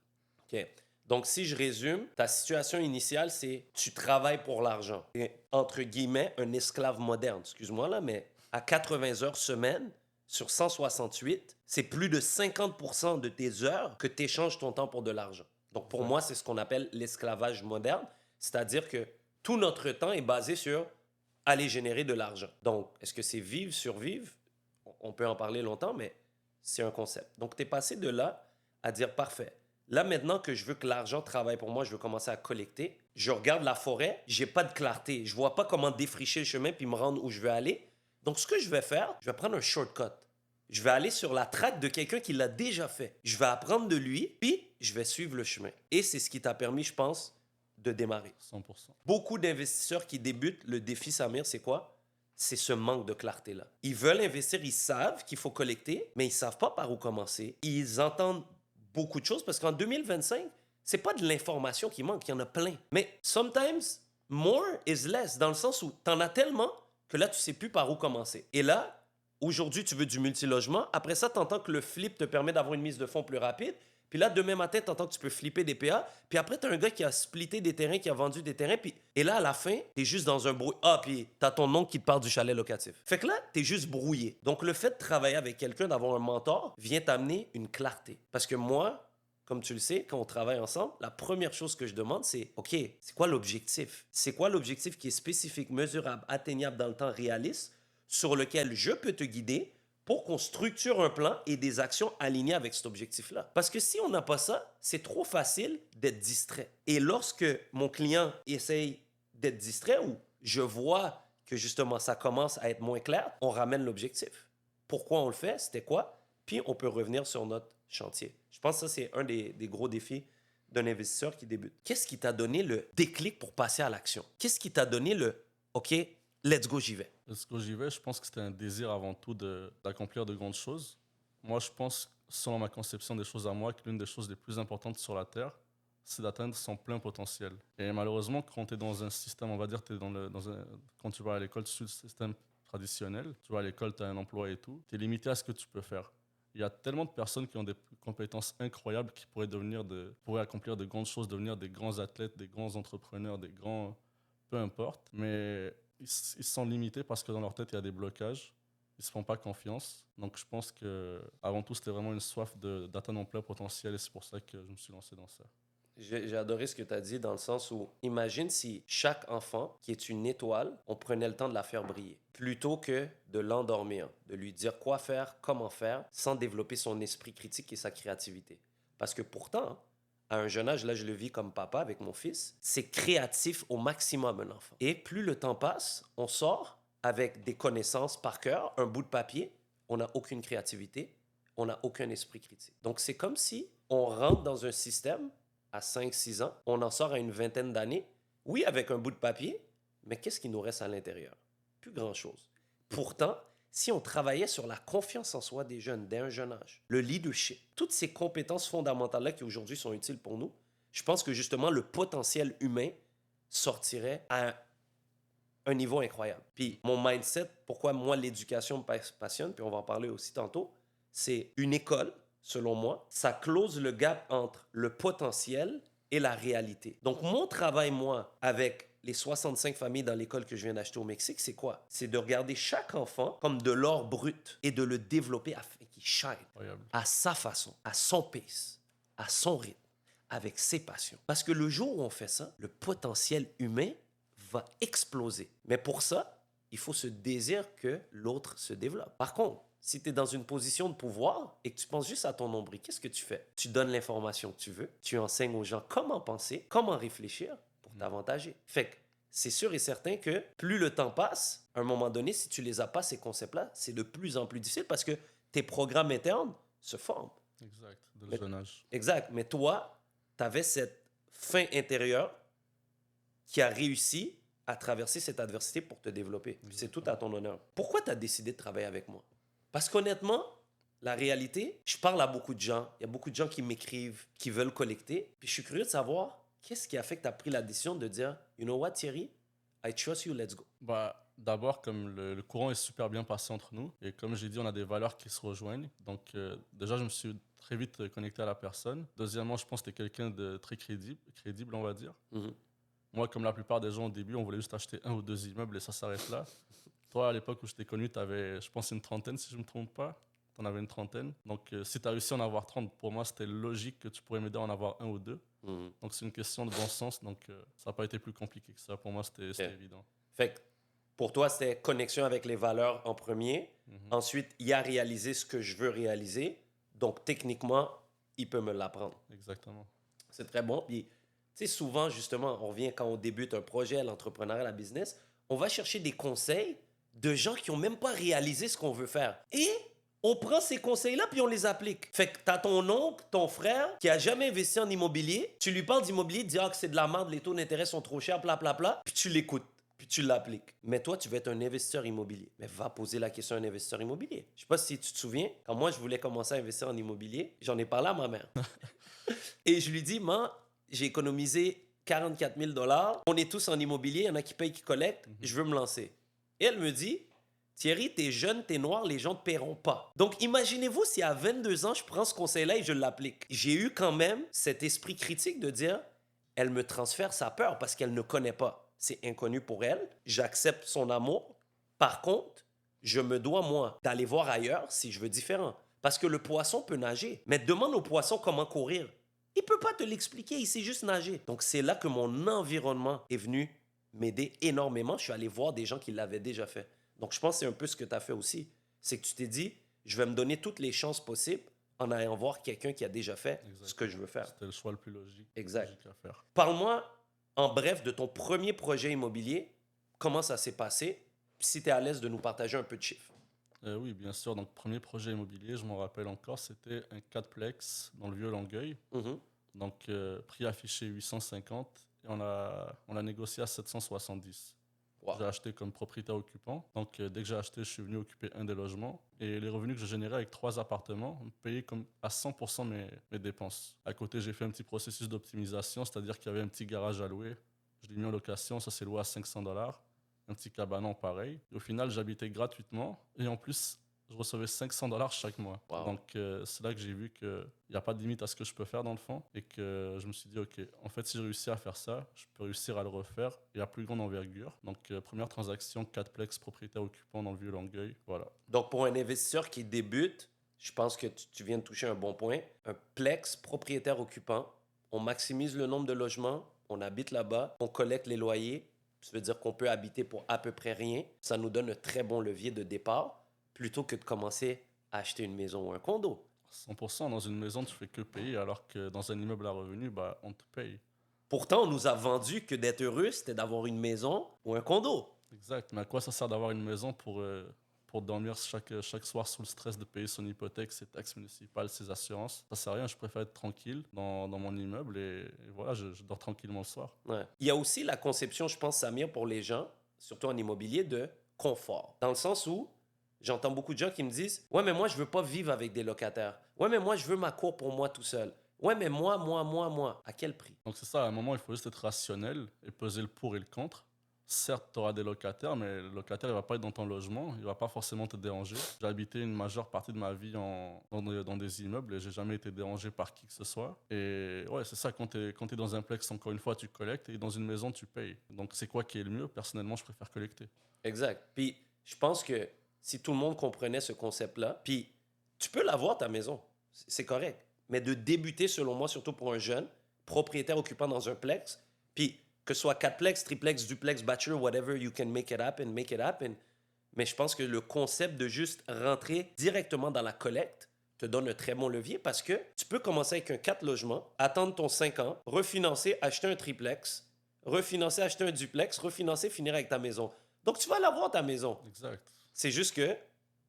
OK. Donc, si je résume, ta situation initiale, c'est tu travailles pour l'argent. Et, entre guillemets, un esclave moderne. Excuse-moi là, mais à 80 heures semaine, sur 168, c'est plus de 50% de tes heures que tu échanges ton temps pour de l'argent. Donc, pour moi, c'est ce qu'on appelle l'esclavage moderne. C'est-à-dire que tout notre temps est basé sur aller générer de l'argent. Donc, est-ce que c'est vivre, survivre? On peut en parler longtemps, mais c'est un concept. Donc, tu es passé de là à dire parfait. Là, maintenant que je veux que l'argent travaille pour moi, je veux commencer à collecter. Je regarde la forêt, j'ai pas de clarté. Je vois pas comment défricher le chemin puis me rendre où je veux aller. Donc, ce que je vais faire, je vais prendre un shortcut. Je vais aller sur la traque de quelqu'un qui l'a déjà fait. Je vais apprendre de lui, puis je vais suivre le chemin. Et c'est ce qui t'a permis, je pense, de démarrer. 100%. Beaucoup d'investisseurs qui débutent, le défi, Samir, c'est quoi? c'est ce manque de clarté-là. Ils veulent investir, ils savent qu'il faut collecter, mais ils ne savent pas par où commencer. Ils entendent beaucoup de choses parce qu'en 2025, c'est pas de l'information qui manque, il y en a plein. Mais sometimes, more is less, dans le sens où tu en as tellement que là, tu sais plus par où commencer. Et là, aujourd'hui, tu veux du multilogement. Après ça, tu entends que le flip te permet d'avoir une mise de fonds plus rapide. Puis là, demain matin, tu entends que tu peux flipper des PA. Puis après, tu as un gars qui a splitté des terrains, qui a vendu des terrains. Et là, à la fin, tu es juste dans un bruit. Ah, puis tu as ton oncle qui te parle du chalet locatif. Fait que là, tu es juste brouillé. Donc, le fait de travailler avec quelqu'un, d'avoir un mentor, vient t'amener une clarté. Parce que moi, comme tu le sais, quand on travaille ensemble, la première chose que je demande, c'est OK, c'est quoi l'objectif? C'est quoi l'objectif qui est spécifique, mesurable, atteignable dans le temps, réaliste, sur lequel je peux te guider pour qu'on structure un plan et des actions alignées avec cet objectif-là. Parce que si on n'a pas ça, c'est trop facile d'être distrait. Et lorsque mon client essaye d'être distrait ou je vois que justement ça commence à être moins clair, on ramène l'objectif. Pourquoi on le fait? C'était quoi? Puis on peut revenir sur notre chantier. Je pense que ça, c'est un des gros défis d'un investisseur qui débute. Qu'est-ce qui t'a donné le déclic pour passer à l'action? Qu'est-ce qui t'a donné le « OK, let's go, j'y vais ». Let's go, j'y vais, je pense que c'était un désir avant tout d'accomplir de grandes choses. Moi, je pense, selon ma conception des choses à moi, que l'une des choses les plus importantes sur la Terre, c'est d'atteindre son plein potentiel. Et malheureusement, quand tu es dans un système, on va dire, quand tu vas à l'école, tu suis le système traditionnel, tu vas à l'école, tu as un emploi et tout, tu es limité à ce que tu peux faire. Il y a tellement de personnes qui ont des compétences incroyables qui pourraient accomplir de grandes choses, devenir des grands athlètes, des grands entrepreneurs, des grands... peu importe. Mais ils se sont limités parce que dans leur tête, il y a des blocages. Ils ne se font pas confiance. Donc je pense qu'avant tout, c'était vraiment une soif d'atteindre mon plein potentiel et c'est pour ça que je me suis lancé dans ça. J'ai adoré ce que tu as dit dans le sens où, imagine si chaque enfant qui est une étoile, on prenait le temps de la faire briller, plutôt que de l'endormir, de lui dire quoi faire, comment faire, sans développer son esprit critique et sa créativité. Parce que pourtant, à un jeune âge, là je le vis comme papa avec mon fils, c'est créatif au maximum un enfant. Et plus le temps passe, on sort avec des connaissances par cœur, un bout de papier, on n'a aucune créativité, on n'a aucun esprit critique. Donc c'est comme si on rentre dans un système à 5-6 ans, on en sort à une vingtaine d'années, oui, avec un bout de papier, mais qu'est-ce qui nous reste à l'intérieur? Plus grand-chose. Pourtant, si on travaillait sur la confiance en soi des jeunes dès un jeune âge, le leadership, toutes ces compétences fondamentales-là qui aujourd'hui sont utiles pour nous, je pense que justement le potentiel humain sortirait à un niveau incroyable. Puis mon mindset, pourquoi moi l'éducation me passionne, puis on va en parler aussi tantôt, c'est une école, selon moi, ça close le gap entre le potentiel et la réalité. Donc, mon travail, moi, avec les 65 familles dans l'école que je viens d'acheter au Mexique, c'est quoi? C'est de regarder chaque enfant comme de l'or brut et de le développer afin qu'il shine à sa façon, à son pace, à son rythme, avec ses passions. Parce que le jour où on fait ça, le potentiel humain va exploser. Mais pour ça, il faut ce désir que l'autre se développe. Par contre, si tu es dans une position de pouvoir et que tu penses juste à ton nombril, qu'est-ce que tu fais? Tu donnes l'information que tu veux, tu enseignes aux gens comment penser, comment réfléchir pour t'avantager. Fait que c'est sûr et certain que plus le temps passe, à un moment donné, si tu les as pas, ces concepts-là, c'est de plus en plus difficile parce que tes programmes internes se forment. Exact, de le jeune âge. Exact, mais toi, tu avais cette faim intérieure qui a réussi à traverser cette adversité pour te développer. C'est tout à ton honneur. Pourquoi tu as décidé de travailler avec moi? Parce qu'honnêtement, la réalité, je parle à beaucoup de gens. Il y a beaucoup de gens qui m'écrivent, qui veulent collecter. Puis je suis curieux de savoir qu'est-ce qui a fait que tu as pris la décision de dire « You know what, Thierry? I trust you, let's go. » D'abord, comme le courant est super bien passé entre nous, et comme j'ai dit, on a des valeurs qui se rejoignent. Donc, déjà, je me suis très vite connecté à la personne. Deuxièmement, je pense que tu es quelqu'un de très crédible, on va dire. Mm-hmm. Moi, comme la plupart des gens au début, on voulait juste acheter 1 ou 2 immeubles et ça s'arrête là. Toi, à l'époque où je t'ai connu, tu avais, je pense, une trentaine, si je ne me trompe pas. Tu en avais une trentaine. Donc, si tu as réussi à en avoir 30, pour moi, c'était logique que tu pourrais m'aider à en avoir 1 ou 2. Mm-hmm. Donc, c'est une question de bon sens. Donc, ça n'a pas été plus compliqué que ça. Pour moi, c'était évident. Fait que pour toi, c'était connexion avec les valeurs en premier. Mm-hmm. Ensuite, il a réalisé ce que je veux réaliser. Donc, techniquement, il peut me l'apprendre. Exactement. C'est très bon. Puis, tu sais, souvent, justement, on revient quand on débute un projet, l'entrepreneuriat, la business, on va chercher des conseils de gens qui n'ont même pas réalisé ce qu'on veut faire. Et on prend ces conseils-là puis on les applique. Fait que t'as ton oncle, ton frère, qui a jamais investi en immobilier, tu lui parles d'immobilier, tu dis « Ah, que c'est de la merde, les taux d'intérêt sont trop chers, bla, bla, bla. » Puis tu l'écoutes. puis tu l'appliques. Mais toi, tu veux être un investisseur immobilier. Mais va poser la question à un investisseur immobilier. Je sais pas si tu te souviens, quand moi, je voulais commencer à investir en immobilier, j'en ai parlé à ma mère. Et je lui dis, maman, j'ai économisé 44 000 $. On est tous en immobilier, il y en a qui payent, qui collectent. Je veux me lancer. Et elle me dit, Thierry, t'es jeune, t'es noir, les gens te paieront pas. Donc, imaginez-vous si à 22 ans, je prends ce conseil-là et je l'applique. J'ai eu quand même cet esprit critique de dire, elle me transfère sa peur parce qu'elle ne connaît pas. C'est inconnu pour elle. J'accepte son amour. Par contre, je me dois, moi, d'aller voir ailleurs si je veux différent. Parce que le poisson peut nager. Mais demande au poisson comment courir. Il peut pas te l'expliquer, il sait juste nager. Donc, c'est là que mon environnement est venu m'aider énormément. Je suis allé voir des gens qui l'avaient déjà fait. Donc, je pense que c'est un peu ce que tu as fait aussi. C'est que tu t'es dit, je vais me donner toutes les chances possibles en allant voir quelqu'un qui a déjà fait ce que je veux faire. C'était le choix le plus logique, Exact. logique à faire. Parle-moi, en bref, de ton premier projet immobilier. Comment ça s'est passé? Puis si tu es à l'aise de nous partager un peu de chiffres. Oui, bien sûr. Donc, premier projet immobilier, je m'en rappelle encore, c'était un 4plex dans le Vieux-Longueuil. Mhm. Donc, prix affiché 850 et on l'a négocié à 770. Wow. J'ai acheté comme propriétaire occupant. Donc, dès que j'ai acheté, je suis venu occuper un des logements. Et les revenus que je générais avec 3 appartements me payaient comme à 100% mes dépenses. À côté, j'ai fait un petit processus d'optimisation, c'est-à-dire qu'il y avait un petit garage à louer. Je l'ai mis en location, ça s'est loué à 500 $. Un petit cabanon pareil. Et au final, j'habitais gratuitement. Et en plus, je recevais 500 $ chaque mois. Wow. Donc, c'est là que j'ai vu qu'il n'y a pas de limite à ce que je peux faire dans le fond. Et que je me suis dit, OK, en fait, si j'ai réussi à faire ça, je peux réussir à le refaire et à plus grande envergure. Donc, première transaction, 4plex, propriétaire occupant dans le Vieux-Longueuil. Voilà. Donc, pour un investisseur qui débute, je pense que tu viens de toucher un bon point. Un plex propriétaire occupant, on maximise le nombre de logements, on habite là-bas, on collecte les loyers. Ça veut dire qu'on peut habiter pour à peu près rien. Ça nous donne un très bon levier de départ plutôt que de commencer à acheter une maison ou un condo. 100% dans une maison, tu fais que payer, alors que dans un immeuble à revenu, bah, on te paye. Pourtant, on nous a vendu que d'être heureux, c'était d'avoir une maison ou un condo. Exact. Mais à quoi ça sert d'avoir une maison pour dormir chaque soir sous le stress de payer son hypothèque, ses taxes municipales, ses assurances? Ça sert à rien. Je préfère être tranquille dans mon immeuble et voilà, je dors tranquillement le soir. Ouais. Il y a aussi la conception, je pense, Samir, pour les gens, surtout en immobilier, de confort. Dans le sens où j'entends beaucoup de gens qui me disent, ouais, mais moi, je veux pas vivre avec des locataires. Ouais, mais moi, je veux ma cour pour moi tout seul. Ouais, mais moi. À quel prix? Donc c'est ça, à un moment, il faut juste être rationnel et peser le pour et le contre. Certes, tu auras des locataires, mais le locataire, il va pas être dans ton logement, il va pas forcément te déranger. J'ai habité une majeure partie de ma vie dans des immeubles et j'ai jamais été dérangé par qui que ce soit. Et ouais, c'est ça, quand tu es dans un plex, encore une fois, tu collectes et dans une maison, tu payes. Donc c'est quoi qui est le mieux? Personnellement, je préfère collecter. Exact. Puis, je pense que si tout le monde comprenait ce concept-là, puis tu peux l'avoir, ta maison, c'est correct. Mais de débuter, selon moi, surtout pour un jeune, propriétaire occupant dans un plex, puis que ce soit quatreplex, triplex, duplex, bachelor, whatever, you can make it happen, make it happen. Mais je pense que le concept de juste rentrer directement dans la collecte te donne un très bon levier parce que tu peux commencer avec un 4 logements, attendre ton 5 ans, refinancer, acheter un triplex, refinancer, acheter un duplex, refinancer, finir avec ta maison. Donc, tu vas l'avoir, ta maison. Exact. C'est juste que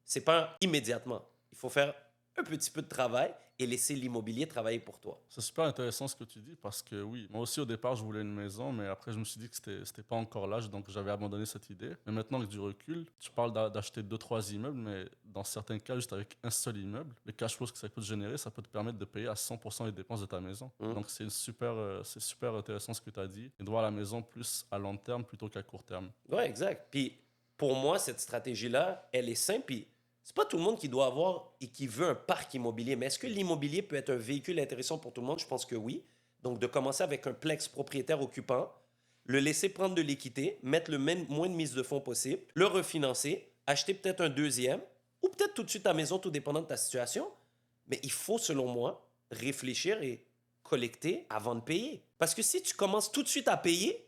c'est pas immédiatement. Il faut faire un petit peu de travail et laisser l'immobilier travailler pour toi. C'est super intéressant ce que tu dis parce que oui, moi aussi au départ je voulais une maison, mais après je me suis dit que c'était pas encore l'âge, donc j'avais abandonné cette idée. Mais maintenant avec du recul, tu parles d'acheter 2-3 immeubles, mais dans certains cas juste avec un seul immeuble, le cash flow que ça peut te générer, ça peut te permettre de payer à 100% les dépenses de ta maison. Donc c'est super intéressant ce que tu as dit, et de voir la maison plus à long terme plutôt qu'à court terme. Ouais, exact. Puis pour moi, cette stratégie-là, elle est simple. Puis c'est pas tout le monde qui doit avoir et qui veut un parc immobilier. Mais est-ce que l'immobilier peut être un véhicule intéressant pour tout le monde? Je pense que oui. Donc de commencer avec un plex propriétaire occupant, le laisser prendre de l'équité, mettre le moins de mise de fonds possible, le refinancer, acheter peut-être un deuxième ou peut-être tout de suite ta maison, tout dépendant de ta situation. Mais il faut, selon moi, réfléchir et collecter avant de payer. Parce que si tu commences tout de suite à payer,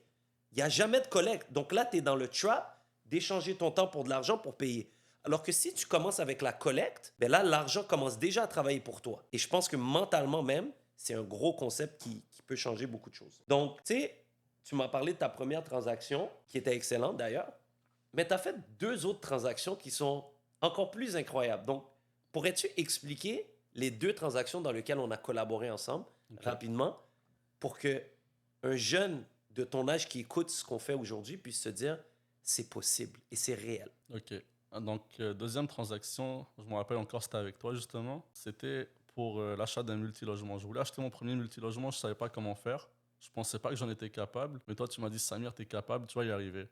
il n'y a jamais de collecte. Donc là, tu es dans le trap d'échanger ton temps pour de l'argent pour payer. Alors que si tu commences avec la collecte, ben là, l'argent commence déjà à travailler pour toi. Et je pense que mentalement même, c'est un gros concept qui peut changer beaucoup de choses. Donc, tu sais, tu m'as parlé de ta première transaction, qui était excellente d'ailleurs, mais tu as fait 2 autres transactions qui sont encore plus incroyables. Donc, pourrais-tu expliquer les 2 transactions dans lesquelles on a collaboré ensemble rapidement pour que un jeune de ton âge qui écoute ce qu'on fait aujourd'hui puisse se dire c'est possible et c'est réel. Ok. Donc, deuxième transaction, je me rappelle encore, c'était avec toi justement. C'était pour l'achat d'un multilogement. Je voulais acheter mon premier multilogement, je savais pas comment faire. Je pensais pas que j'en étais capable. Mais toi, tu m'as dit, Samir, tu es capable, tu vas y arriver.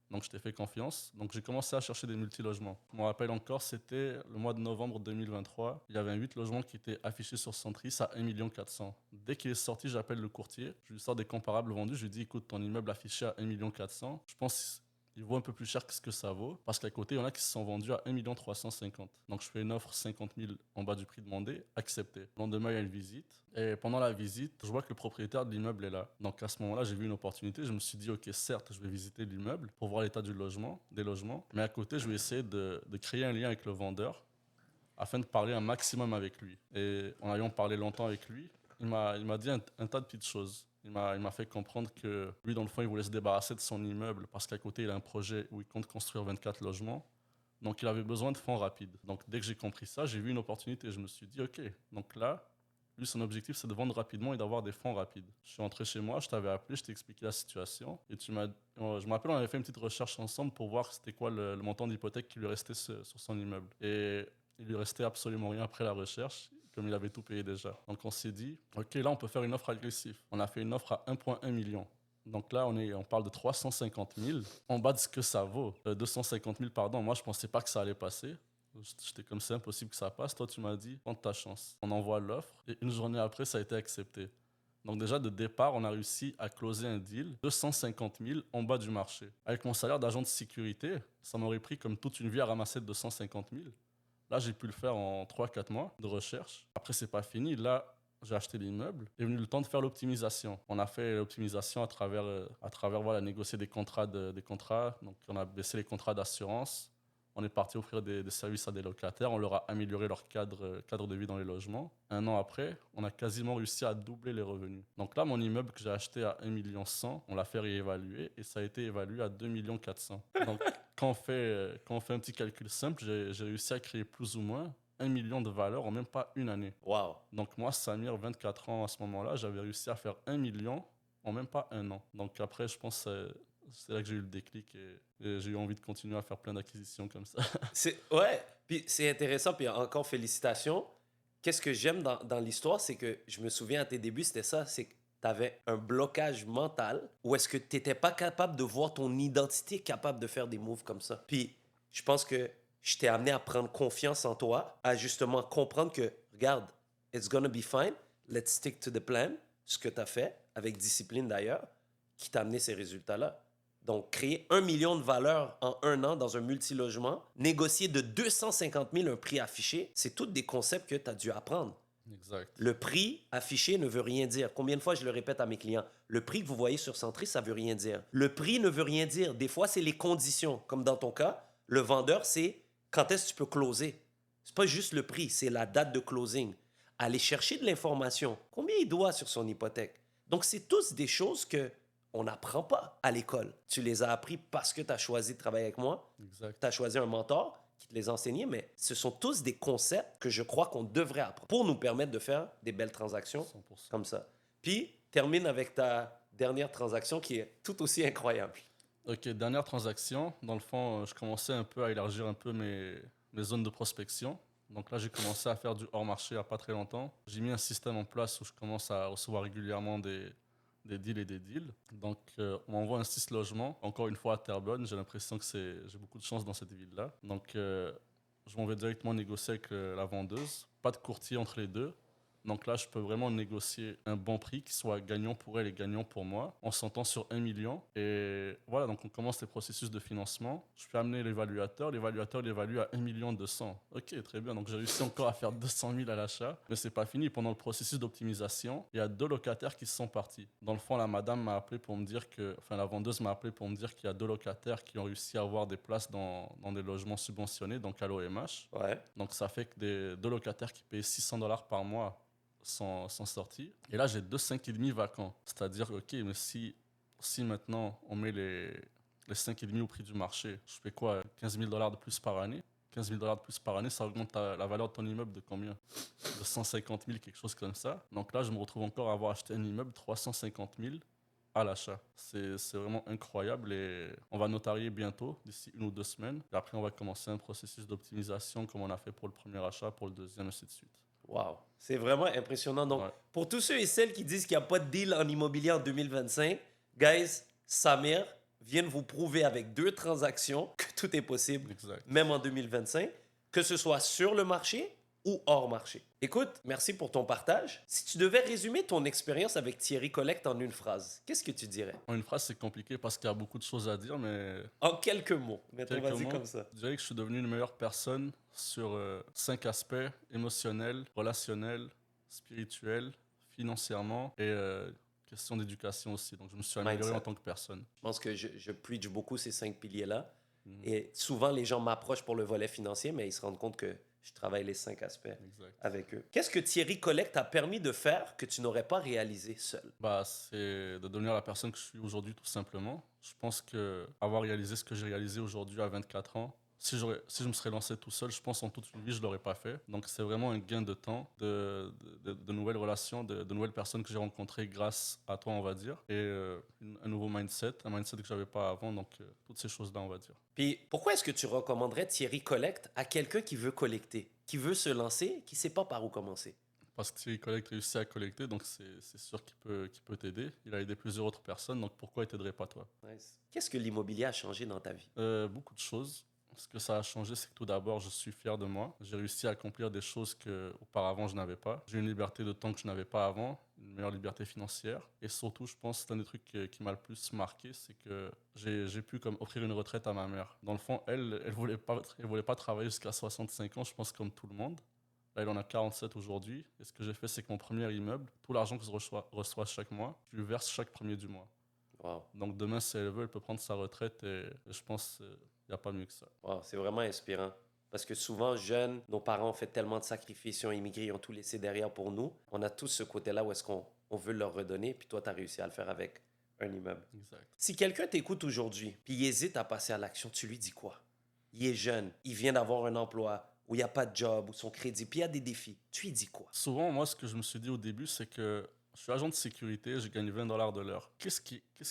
Donc, je t'ai fait confiance. Donc, j'ai commencé à chercher des multilogements. Je me rappelle encore, c'était le mois de novembre 2023. Il y avait un 8 logements qui était affiché sur Centris à 1 400 000. Dès qu'il est sorti, j'appelle le courtier. Je lui sors des comparables vendus. Je lui dis, écoute, ton immeuble affiché à 1 400 000. Je pense il vaut un peu plus cher que ce que ça vaut. Parce qu'à côté, il y en a qui se sont vendus à 1 350 000. Donc, je fais une offre 50 000 en bas du prix demandé, accepté. Le lendemain, il y a une visite. Et pendant la visite, je vois que le propriétaire de l'immeuble est là. Donc, à ce moment-là, j'ai vu une opportunité. Je me suis dit, OK, certes, je vais visiter l'immeuble pour voir l'état du logement, des logements. Mais à côté, je vais essayer de créer un lien avec le vendeur afin de parler un maximum avec lui. Et en ayant parlé longtemps avec lui, il m'a dit un tas de petites choses. Il m'a fait comprendre que lui, dans le fond, il voulait se débarrasser de son immeuble parce qu'à côté, il a un projet où il compte construire 24 logements. Donc, il avait besoin de fonds rapides. Donc, dès que j'ai compris ça, j'ai vu une opportunité. Je me suis dit, OK, donc là, lui, son objectif, c'est de vendre rapidement et d'avoir des fonds rapides. Je suis rentré chez moi, je t'avais appelé, je t'ai expliqué la situation. Et je me rappelle, on avait fait une petite recherche ensemble pour voir c'était quoi le montant d'hypothèque qui lui restait sur son immeuble. Et il lui restait absolument rien après la recherche, comme il avait tout payé déjà. Donc on s'est dit, OK, là, on peut faire une offre agressive. On a fait une offre à 1,1 million. Donc là, on parle de 350 000, en bas de ce que ça vaut. 250 000, pardon. Moi, je pensais pas que ça allait passer. J'étais comme c'est impossible que ça passe. Toi, tu m'as dit, tente ta chance. On envoie l'offre et une journée après, ça a été accepté. Donc déjà, de départ, on a réussi à closer un deal 250 000 en bas du marché. Avec mon salaire d'agent de sécurité, ça m'aurait pris comme toute une vie à ramasser 250 000. Là, j'ai pu le faire en 3 4 mois de recherche. Après, c'est pas fini. Là, j'ai acheté l'immeuble. Il est venu le temps de faire l'optimisation. On a fait l'optimisation à travers voilà, négocier des contrats. Donc, on a baissé les contrats d'assurance. On est parti offrir des services à des locataires. On leur a amélioré leur cadre de vie dans les logements. Un an après, on a quasiment réussi à doubler les revenus. Donc là, mon immeuble que j'ai acheté à 1 100 000, on l'a fait réévaluer et ça a été évalué à 2 400 000. Donc, quand on fait un petit calcul simple, j'ai réussi à créer plus ou moins 1 million de valeur en même pas une année. Wow. Donc moi, Samir, 24 ans à ce moment-là, j'avais réussi à faire 1 million en même pas un an. Donc après, je pense que c'est là que j'ai eu le déclic et j'ai eu envie de continuer à faire plein d'acquisitions comme ça. Ouais, puis c'est intéressant, puis encore félicitations. Qu'est-ce que j'aime dans l'histoire, c'est que je me souviens à tes débuts, c'était ça, c'est que tu avais un blocage mental où est-ce que tu n'étais pas capable de voir ton identité capable de faire des moves comme ça. Puis je pense que je t'ai amené à prendre confiance en toi, à justement comprendre que, regarde, it's gonna be fine, let's stick to the plan, ce que tu as fait, avec discipline d'ailleurs, qui t'a amené ces résultats-là. Donc, créer 1 million de valeur en un an dans un multilogement, négocier de 250 000 un prix affiché, c'est tous des concepts que tu as dû apprendre. Exact. Le prix affiché ne veut rien dire. Combien de fois je le répète à mes clients? Le prix que vous voyez sur Centris, ça veut rien dire. Le prix ne veut rien dire. Des fois, c'est les conditions. Comme dans ton cas, le vendeur, c'est quand est-ce que tu peux closer. C'est pas juste le prix, c'est la date de closing. Aller chercher de l'information. Combien il doit sur son hypothèque? Donc, c'est tous des choses que on n'apprend pas à l'école. Tu les as appris parce que tu as choisi de travailler avec moi. Exact. Tu as choisi un mentor qui te les a enseignés, mais ce sont tous des concepts que je crois qu'on devrait apprendre pour nous permettre de faire des belles transactions 100%. comme ça. Puis, termine avec ta dernière transaction qui est tout aussi incroyable. Ok, dernière transaction. Dans le fond, je commençais un peu à élargir un peu mes zones de prospection. Donc là, j'ai commencé à faire du hors-marché il n'y a pas très longtemps. J'ai mis un système en place où je commence à recevoir régulièrement des deals et des deals. Donc, on m'envoie un 6 logements, encore une fois à Terrebonne. J'ai l'impression que j'ai beaucoup de chance dans cette ville-là. Donc, je m'en vais directement négocier avec la vendeuse. Pas de courtier entre les deux. Donc là, je peux vraiment négocier un bon prix qui soit gagnant pour elle et gagnant pour moi. On s'entend sur 1 million. Et voilà, donc on commence les processus de financement. Je peux amener l'évaluateur. L'évaluateur l'évalue à 1 million 200. Ok, très bien. Donc j'ai réussi encore à faire 200 000 à l'achat. Mais c'est pas fini. Pendant le processus d'optimisation, il y a 2 locataires qui se sont partis. Dans le fond, la madame m'a appelé pour me dire que, enfin, la vendeuse m'a appelé pour me dire qu'il y a 2 locataires qui ont réussi à avoir des places dans des logements subventionnés, donc à l'OMH. Ouais. Donc ça fait que des 2 locataires qui payent 600 dollars par mois sont sortis. Et là, j'ai 2 5,5 vacants. C'est-à-dire, ok, mais si maintenant on met les 5,5 au prix du marché, je fais quoi? 15 000 dollars de plus par année? 15 000 dollars de plus par année, ça augmente la valeur de ton immeuble de combien? De 150 000, quelque chose comme ça. Donc là, je me retrouve encore à avoir acheté un immeuble 350 000 à l'achat. C'est vraiment incroyable et on va notarier bientôt, d'ici 1 ou 2 semaines. Et après, on va commencer un processus d'optimisation comme on a fait pour le premier achat, pour le deuxième, ainsi de suite. Wow, c'est vraiment impressionnant. Donc, Ouais. pour tous ceux et celles qui disent qu'il n'y a pas de deal en immobilier en 2025, guys, Samir vient de vous prouver avec 2 transactions que tout est possible, Exact. même en 2025, que ce soit sur le marché ou hors marché. Écoute, merci pour ton partage. Si tu devais résumer ton expérience avec Thierry Collecte en une phrase, qu'est-ce que tu dirais? En une phrase, c'est compliqué parce qu'il y a beaucoup de choses à dire, mais En quelques mots. Mettons, quelques vas-y mots, comme ça. je dirais que je suis devenu une meilleure personne sur 5 aspects: émotionnel, relationnel, spirituel, financièrement et question d'éducation aussi. Donc, je me suis amélioré Mindset. en tant que personne. Je pense que je preach beaucoup ces 5 piliers-là. Mhm. Et souvent, les gens m'approchent pour le volet financier, mais ils se rendent compte que je travaille les 5 aspects Exact. avec eux. Qu'est-ce que Thierry Collecte t'a permis de faire que tu n'aurais pas réalisé seul? Bah, c'est de devenir la personne que je suis aujourd'hui, tout simplement. Je pense que avoir réalisé ce que j'ai réalisé aujourd'hui à 24 ans, si je me serais lancé tout seul, je pense en toute une vie, je ne l'aurais pas fait. Donc, c'est vraiment un gain de temps, de nouvelles relations, de nouvelles personnes que j'ai rencontrées grâce à toi, on va dire. Et un nouveau mindset, un mindset que je n'avais pas avant. Donc, toutes ces choses-là, on va dire. Puis, pourquoi est-ce que tu recommanderais Thierry Collecte à quelqu'un qui veut collecter, qui veut se lancer, qui ne sait pas par où commencer? Parce que Thierry Collecte réussit à collecter, donc c'est sûr qu'il peut t'aider. Il a aidé plusieurs autres personnes, donc pourquoi il t'aiderait pas toi? Nice. Qu'est-ce que l'immobilier a changé dans ta vie? Beaucoup de choses. Ce que ça a changé, c'est que tout d'abord, je suis fier de moi. J'ai réussi à accomplir des choses que auparavant je n'avais pas. J'ai une liberté de temps que je n'avais pas avant, une meilleure liberté financière. Et surtout, je pense que l'un des trucs qui m'a le plus marqué, c'est que j'ai pu comme offrir une retraite à ma mère. Dans le fond, elle voulait pas travailler jusqu'à 65 ans, je pense comme tout le monde. Là, elle en a 47 aujourd'hui. Et ce que j'ai fait, c'est que mon premier immeuble, tout l'argent que je reçois chaque mois, je lui verse chaque premier du mois. Wow. Donc demain, si elle veut, elle peut prendre sa retraite et je pense qu'il n'y a pas mieux que ça. Wow, c'est vraiment inspirant. Parce que souvent, jeunes, nos parents ont fait tellement de sacrifices, ils ont immigré, ils ont tout laissé derrière pour nous. On a tous ce côté-là où est-ce qu'on veut leur redonner, puis toi, tu as réussi à le faire avec un immeuble. Exact. Si quelqu'un t'écoute aujourd'hui, puis il hésite à passer à l'action, tu lui dis quoi? Il est jeune, il vient d'avoir un emploi, où il n'y a pas de job, où son crédit, puis il y a des défis. Tu lui dis quoi? Souvent, moi, ce que je me suis dit au début, c'est que je suis agent de sécurité, je gagne 20 dollars de l'heure. Qu'est-ce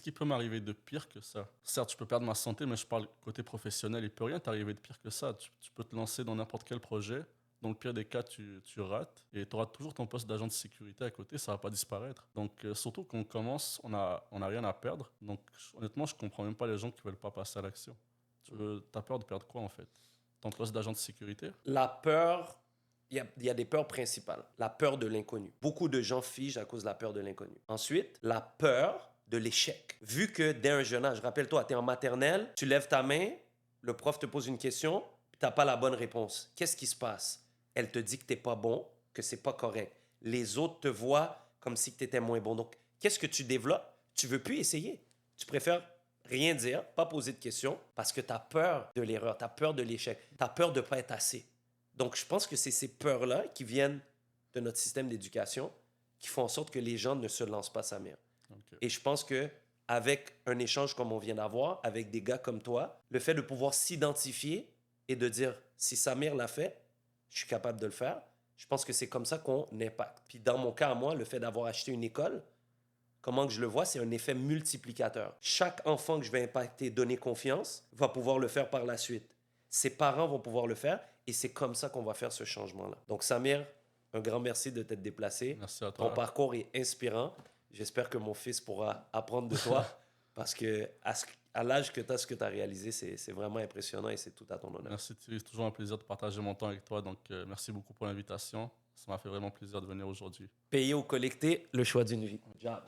qui peut m'arriver de pire que ça? Certes, je peux perdre ma santé, mais je parle côté professionnel. Il peut rien t'arriver de pire que ça. Tu peux te lancer dans n'importe quel projet. Dans le pire des cas, tu rates et tu auras toujours ton poste d'agent de sécurité à côté, ça va pas disparaître. Donc, surtout quand on commence, on a rien à perdre. Donc, honnêtement, je comprends même pas les gens qui veulent pas passer à l'action. T'as peur de perdre quoi en fait? Ton poste d'agent de sécurité? La peur, il y a des peurs principales. La peur de l'inconnu. Beaucoup de gens figent à cause de la peur de l'inconnu. Ensuite, la peur de l'échec. Vu que dès un jeune âge, rappelle-toi, tu es en maternelle, tu lèves ta main, le prof te pose une question, puis tu n'as pas la bonne réponse. Qu'est-ce qui se passe? Elle te dit que tu n'es pas bon, que c'est pas correct. Les autres te voient comme si tu étais moins bon. Donc, qu'est-ce que tu développes? Tu veux plus essayer. Tu préfères rien dire, pas poser de questions, parce que tu as peur de l'erreur, tu as peur de l'échec, tu as peur de ne pas être assez. Donc, je pense que c'est ces peurs-là qui viennent de notre système d'éducation qui font en sorte que les gens ne se lancent pas, Samir. Ok. Et je pense que avec un échange comme on vient d'avoir, avec des gars comme toi, le fait de pouvoir s'identifier et de dire si Samir l'a fait, je suis capable de le faire, je pense que c'est comme ça qu'on impacte. Puis dans mon cas à moi, le fait d'avoir acheté une école, comment que je le vois, c'est un effet multiplicateur. Chaque enfant que je vais impacter, donner confiance, va pouvoir le faire par la suite. Ses parents vont pouvoir le faire et c'est comme ça qu'on va faire ce changement-là. Donc Samir, un grand merci de t'être déplacé. Merci à Ton toi. parcours est inspirant. J'espère que mon fils pourra apprendre de toi parce que à l'âge que tu as, ce que tu as réalisé, c'est vraiment impressionnant et c'est tout à ton honneur. Merci Thierry, c'est toujours un plaisir de partager mon temps avec toi. Donc merci beaucoup pour l'invitation. Ça m'a fait vraiment plaisir de venir aujourd'hui. Payer ou collecter, le choix d'une vie. Job.